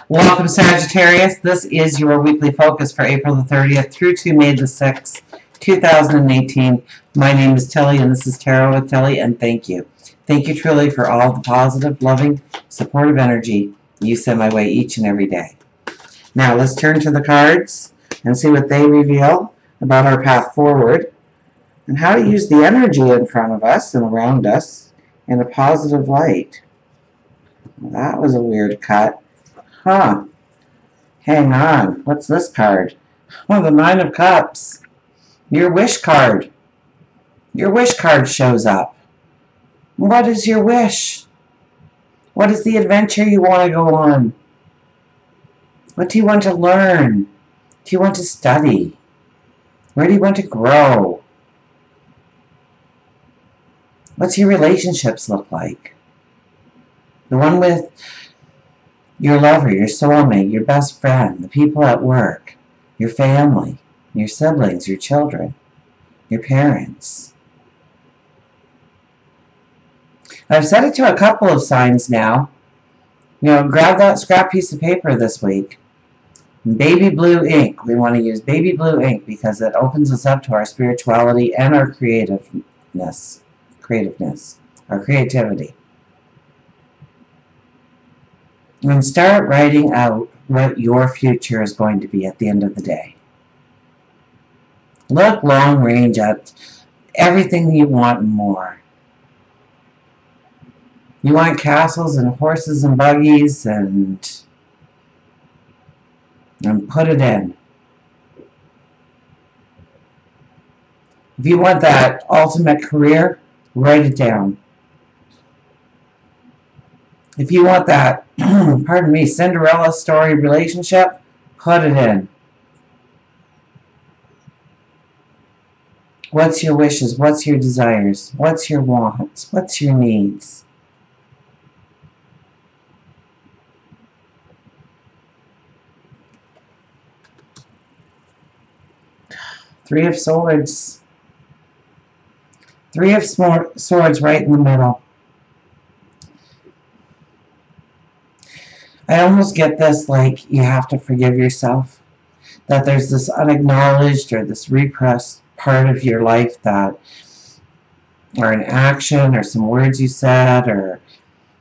Welcome, Sagittarius. This is your weekly focus for April the 30th through to May the 6th, 2018. My name is Tilly, and this is Tarot with Tilly, and thank you. Thank you truly for all the positive, loving, supportive energy you send my way each and every day. Now, let's turn to the cards and see what they reveal about our path forward and how to use the energy in front of us and around us in a positive light. Well, that was a weird cut. Huh. Hang on. What's this card? Oh, the Nine of Cups. Your wish card. Your wish card shows up. What is your wish? What is the adventure you want to go on? What do you want to learn? Do you want to study? Where do you want to grow? What's your relationships look like? The one with your lover, your soulmate, your best friend, the people at work, your family, your siblings, your children, your parents. I've said it to a couple of signs now. Grab that scrap piece of paper this week. Baby blue ink. We want to use baby blue ink because it opens us up to our spirituality and our creativeness, our creativity. And start writing out what your future is going to be at the end of the day. Look long range at everything you want and more. You want castles and horses and buggies and put it in. If you want that ultimate career, write it down. If you want that, pardon me, Cinderella story relationship, put it in. What's your wishes? What's your desires? What's your wants? What's your needs? Three of Swords. Three of Swords right in the middle. I almost get this like you have to forgive yourself. That there's this unacknowledged or this repressed part of your life that, or an action or some words you said, or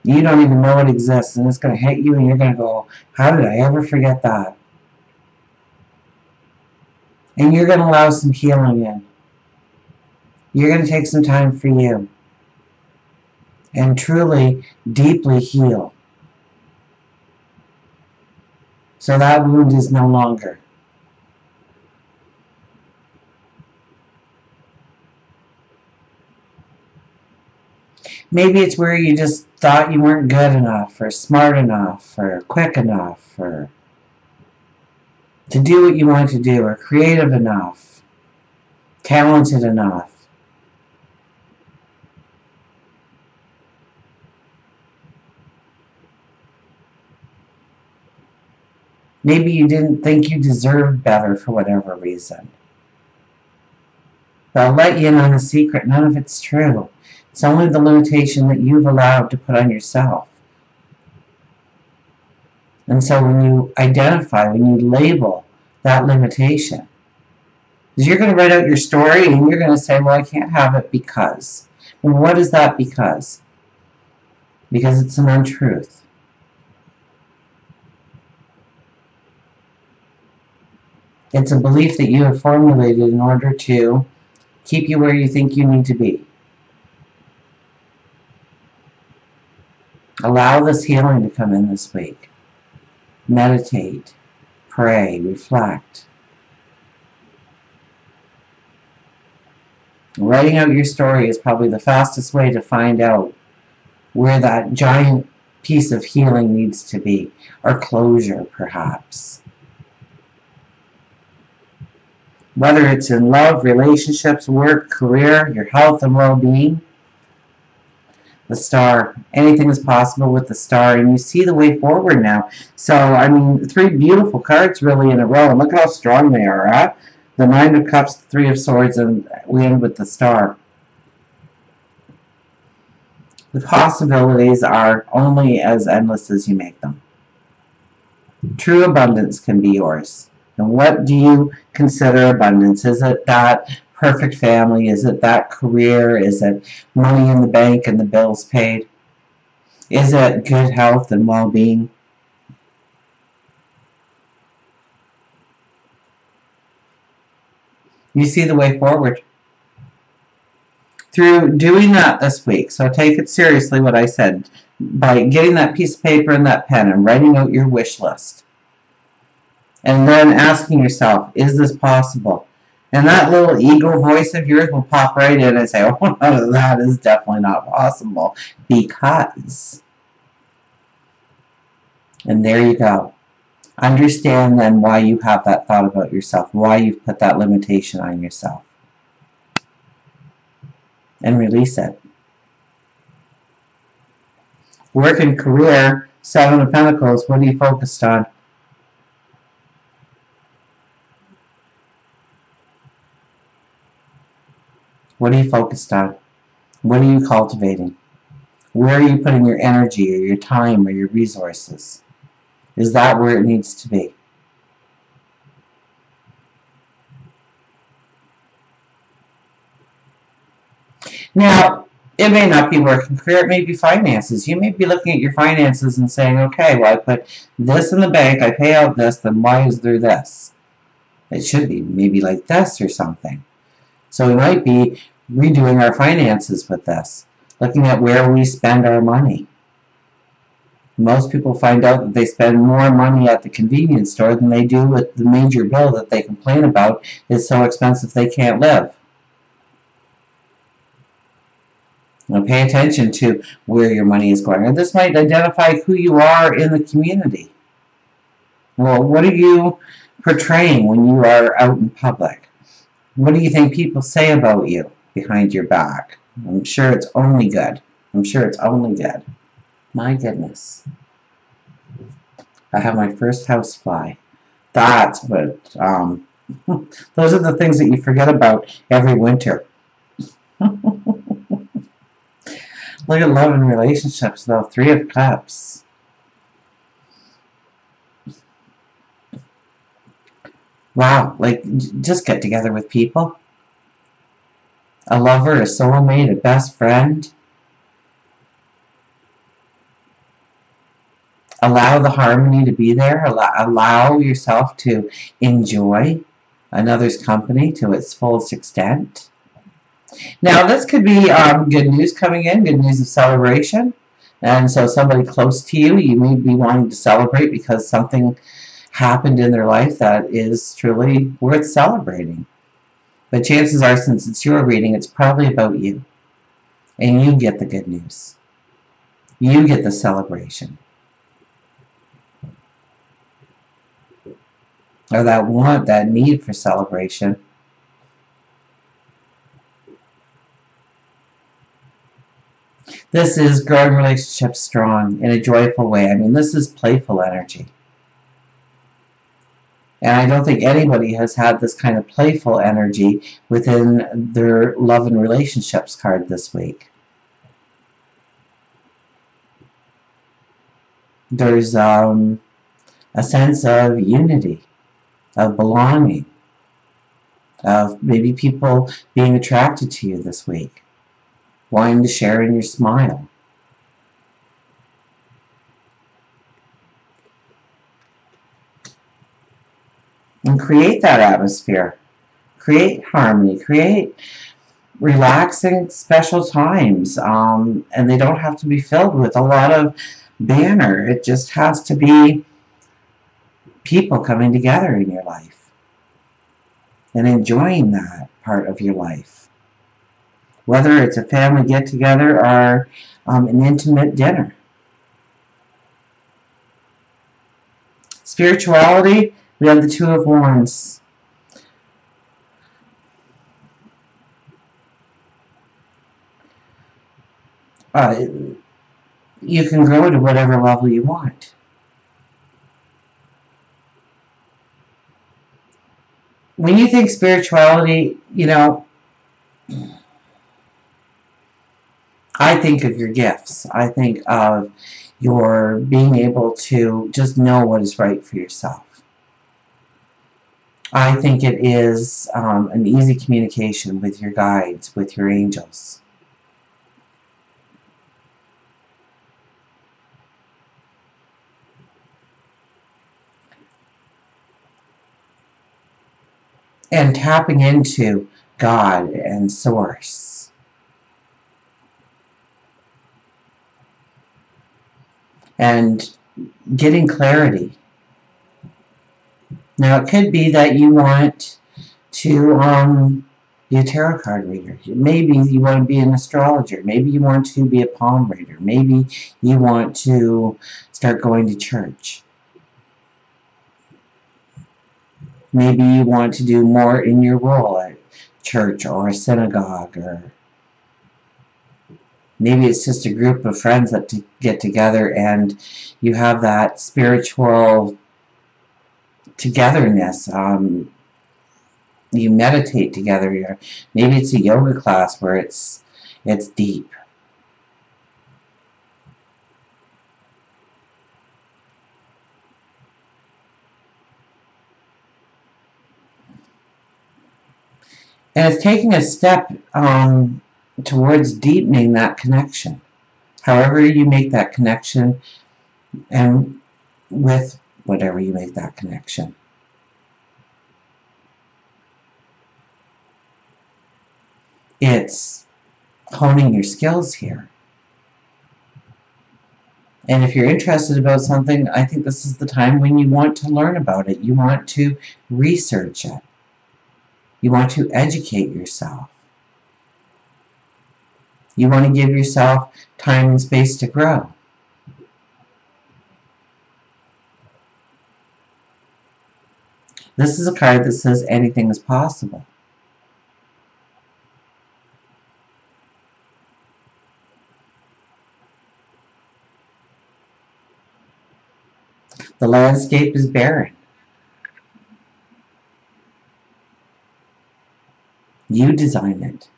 you don't even know it exists, and it's going to hit you and you're going to go, how did I ever forget that? And you're going to allow some healing in. You're going to take some time for you and truly, deeply heal. So that wound is no longer. Maybe it's where you just thought you weren't good enough, or smart enough, or quick enough, or to do what you want to do, or creative enough, talented enough. Maybe you didn't think you deserved better for whatever reason. But I'll let you in on a secret. None of it's true. It's only the limitation that you've allowed to put on yourself. And so when you identify, when you label that limitation, because you're going to write out your story and you're going to say, well, I can't have it because. Well, what is that because? Because it's an untruth. It's a belief that you have formulated in order to keep you where you think you need to be. Allow this healing to come in this week. Meditate, pray, reflect. Writing out your story is probably the fastest way to find out where that giant piece of healing needs to be, or closure, perhaps. Whether it's in love, relationships, work, career, your health and well-being. The Star. Anything is possible with the Star, and you see the way forward now. So, I mean, three beautiful cards really in a row, and look how strong they are, huh? The Nine of Cups, the Three of Swords, and we end with the Star. The possibilities are only as endless as you make them. True abundance can be yours. And what do you consider abundance? Is it that perfect family? Is it that career? Is it money in the bank and the bills paid? Is it good health and well-being? You see the way forward through doing that this week. So take it seriously what I said. By getting that piece of paper and that pen and writing out your wish list. And then asking yourself, is this possible? And that little ego voice of yours will pop right in and say, oh no, that is definitely not possible. Because. And there you go. Understand then why you have that thought about yourself, why you've put that limitation on yourself. And release it. Work and career, Seven of Pentacles, what are you focused on? What are you focused on? What are you cultivating? Where are you putting your energy or your time or your resources? Is that where it needs to be? Now, it may not be work and career, it may be finances. You may be looking at your finances and saying, okay, well, I put this in the bank, I pay out this, then why is there this? It should be maybe like this or something. So we might be redoing our finances with this, looking at where we spend our money. Most people find out that they spend more money at the convenience store than they do with the major bill that they complain about is so expensive they can't live. Now pay attention to where your money is going. And this might identify who you are in the community. Well, what are you portraying when you are out in public? What do you think people say about you behind your back? I'm sure it's only good. I'm sure it's only good. My goodness. I have my first house fly. That's what, those are the things that you forget about every winter. Look at love and relationships, though. Three of Cups. Wow, like, just get together with people. A lover, a soulmate, a best friend. Allow the harmony to be there. Allow yourself to enjoy another's company to its fullest extent. Now, this could be good news coming in, good news of celebration. And so somebody close to you, you may be wanting to celebrate because something happened in their life that is truly worth celebrating. But chances are, since it's your reading, it's probably about you. And you get the good news. You get the celebration. Or that want, that need for celebration. This is growing relationships strong in a joyful way. I mean, this is playful energy. And I don't think anybody has had this kind of playful energy within their love and relationships card this week. There's a sense of unity, of belonging, of maybe people being attracted to you this week, wanting to share in your smile. And create that atmosphere. Create harmony. Create relaxing, special times. And they don't have to be filled with a lot of banner. It just has to be people coming together in your life and enjoying that part of your life. Whether it's a family get-together or an intimate dinner. Spirituality, we have the Two of Wands. You can grow to whatever level you want. When you think spirituality, you know, I think of your gifts. I think of You're being able to just know what is right for yourself. I think it is an easy communication with your guides, with your angels. And tapping into God and Source. And getting clarity. Now, it could be that you want to be a tarot card reader. Maybe you want to be an astrologer. Maybe you want to be a palm reader. Maybe you want to start going to church. Maybe you want to do more in your role at church or a synagogue, or maybe it's just a group of friends that get together and you have that spiritual togetherness. You meditate together. Maybe it's a yoga class where it's deep. And it's taking a step towards deepening that connection. However you make that connection, and with whatever you make that connection. It's honing your skills here. And if you're interested about something, I think this is the time when you want to learn about it. You want to research it. You want to educate yourself. You want to give yourself time and space to grow. This is a card that says anything is possible. The landscape is barren. You design it.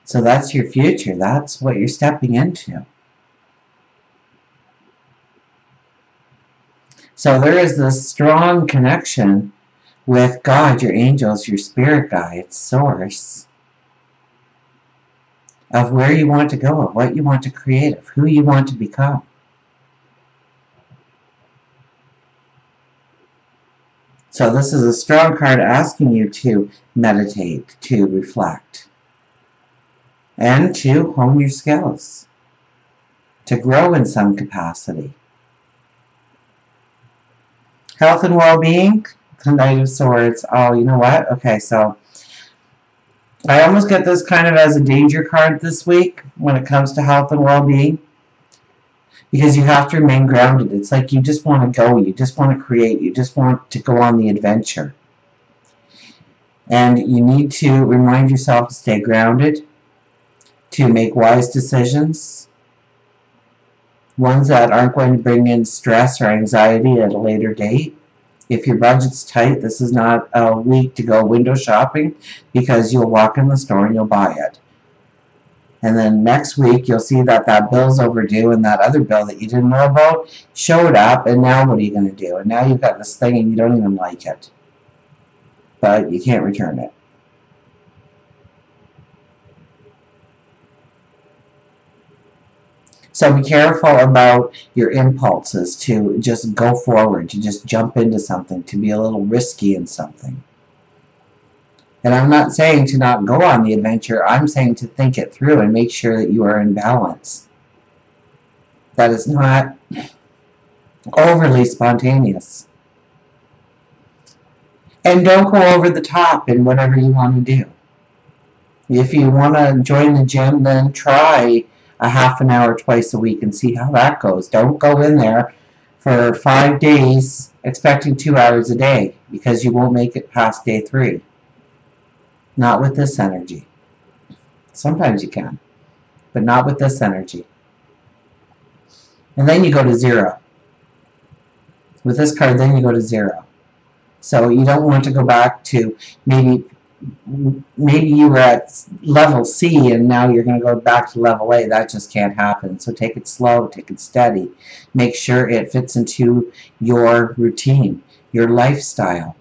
So that's your future. That's what you're stepping into. So there is this strong connection with God, your angels, your spirit guides, Source, of where you want to go, of what you want to create, of who you want to become. So this is a strong card asking you to meditate, to reflect, and to hone your skills, to grow in some capacity. Health and well-being, the Knight of Swords. Oh, you know what? Okay, so I almost get this kind of as a danger card this week when it comes to health and well-being, because you have to remain grounded. It's like you just want to go, you just want to create, you just want to go on the adventure. And you need to remind yourself to stay grounded, to make wise decisions, ones that aren't going to bring in stress or anxiety at a later date. If your budget's tight, this is not a week to go window shopping, because you'll walk in the store and you'll buy it. And then next week, you'll see that that bill's overdue, and that other bill that you didn't know about showed up, and now what are you going to do? And now you've got this thing and you don't even like it. But you can't return it. So be careful about your impulses to just go forward, to just jump into something, to be a little risky in something. And I'm not saying to not go on the adventure. I'm saying to think it through and make sure that you are in balance. That is not overly spontaneous. And don't go over the top in whatever you want to do. If you want to join the gym, then try a half an hour twice a week and see how that goes. Don't go in there for 5 days expecting 2 hours a day, because you won't make it past day 3. Not with this energy. Sometimes you can, but not with this energy. And then you go to 0. With this card, then you go to 0. So you don't want to go back to maybe maybe you were at level C and now you're going to go back to level A. That just can't happen. So take it slow, take it steady. Make sure it fits into your routine, your lifestyle.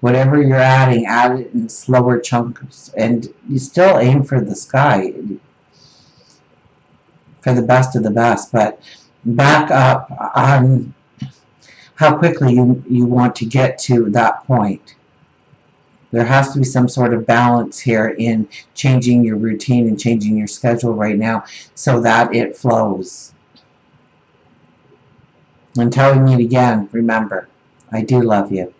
Whatever you're adding, add it in slower chunks. And you still aim for the sky, for the best of the best. But back up on how quickly you want to get to that point. There has to be some sort of balance here in changing your routine and changing your schedule right now so that it flows. Until we meet again, remember, I do love you.